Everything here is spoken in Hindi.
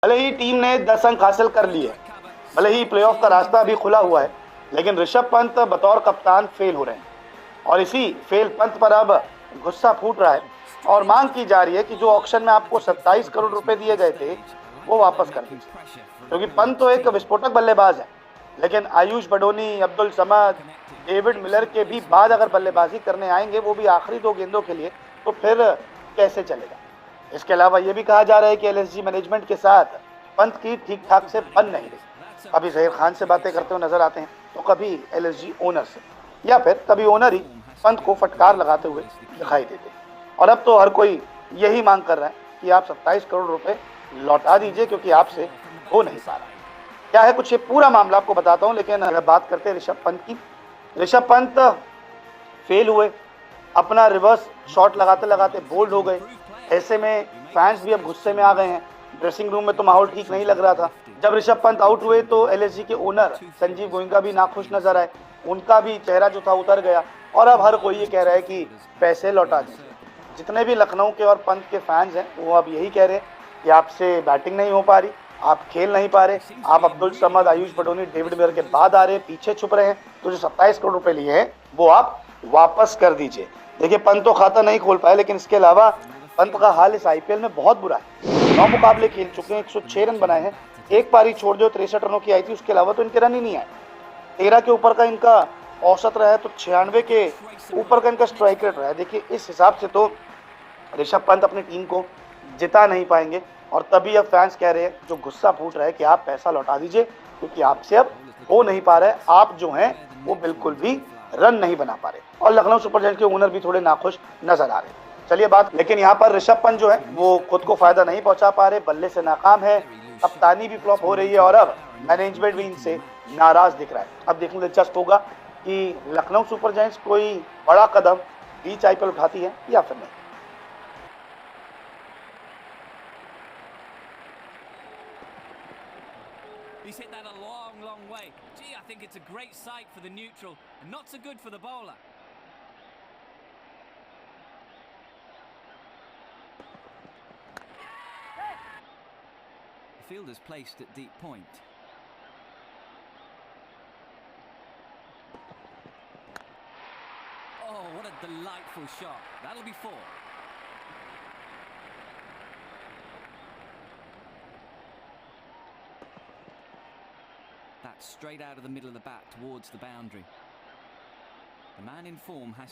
भले ही टीम ने 10 अंक हासिल कर लिए, भले ही प्लेऑफ का रास्ता अभी खुला हुआ है, लेकिन ऋषभ पंत बतौर कप्तान फेल हो रहे हैं और इसी फेल पंत पर अब गुस्सा फूट रहा है और मांग की जा रही है कि जो ऑक्शन में आपको 27 करोड़ रुपए दिए गए थे वो वापस कर दीजिए, क्योंकि पंत तो एक विस्फोटक बल्लेबाज है, लेकिन आयुष बडोनी, अब्दुल समद, डेविड मिलर के भी बाद अगर बल्लेबाजी करने आएंगे, वो भी आखिरी 2 गेंदों के लिए, तो फिर कैसे चलेगा। इसके अलावा ये भी कहा जा रहा है कि एलएसजी मैनेजमेंट के साथ पंत की ठीक ठाक से बन नहीं रही। कभी जहीर खान से बातें करते हुए नजर आते हैं, तो कभी एलएसजी ओनर से, या फिर कभी ओनर ही पंत को फटकार लगाते हुए दिखाई देते हैं। और अब तो हर कोई यही मांग कर रहा है कि आप 27 करोड़ रुपए लौटा दीजिए, क्योंकि आपसे हो नहीं पा रहा। क्या है कुछ ये पूरा मामला आपको बताता हूं, लेकिन अगर बात करते हैं ऋषभ पंत की। ऋषभ पंत फेल हुए, अपना रिवर्स शॉट लगाते लगाते बोल्ड हो गए। ऐसे में फैंस भी अब गुस्से में आ गए हैं। ड्रेसिंग रूम में तो माहौल ठीक नहीं लग रहा था। जब ऋषभ पंत आउट हुए तो एलएसजी के ओनर संजीव गोयनका भी नाखुश नजर आए, उनका भी चेहरा जो था उतर गया और अब हर कोई ये कह रहा है कि पैसे लौटा दीजिए। जितने भी लखनऊ के और पंत के फैंस हैं वो अब यही कह रहे हैं कि आपसे बैटिंग नहीं हो पा रही, आप खेल नहीं पा रहे, आप अब्दुल समद, आयुष बडोनी, डेविड मिलर के बाद आ रहे हैं, पीछे छुप रहे हैं, तो जो 27 करोड़ रुपए लिए हैं वो आप वापस कर दीजिए। देखिए, पंत तो खाता नहीं खोल पाए, लेकिन इसके अलावा पंत का हाल इस आईपीएल में बहुत बुरा है। 9 मुकाबले खेल चुके हैं, 106 रन बनाए हैं, एक पारी छोड़ जो 63 रनों की आई थी, उसके अलावा तो इनके रन ही नहीं आए। 13 के ऊपर का इनका औसत रहा है, तो 96 के ऊपर का इनका स्ट्राइक रेट रहा है। देखिए, इस हिसाब से तो ऋषभ पंत अपनी टीम को जिता नहीं पाएंगे और तभी अब फैंस कह रहे हैं, जो गुस्सा फूट रहा है, कि आप पैसा लौटा दीजिए, क्योंकि आपसे अब हो नहीं पा रहा है, आप जो हैं वो बिल्कुल भी रन नहीं बना पा रहे। और लखनऊ सुपर जायंट्स के ओनर भी थोड़े नाखुश नजर आ रहे हैं। चलिए बात, लेकिन यहाँ पर ऋषभ पंत जो है वो खुद को फायदा नहीं पहुंचा पा रहे, बल्ले से नाकाम है, कप्तानी भी फ्लॉप हो रही है और अब मैनेजमेंट भी इनसे नाराज दिख रहा है। अब देखने दिलचस्प होगा कि लखनऊ सुपर जायंट्स कोई बड़ा कदम बीच आईपीएल उठाती है या फिर नहीं। He's hit that a long, long way. Gee, I think it's a great sight for the neutral and not so good for the bowler. The fielder's placed at deep point. Oh, what a delightful shot. That'll be 4. That's straight out of the middle of the bat towards the boundary. The man in form has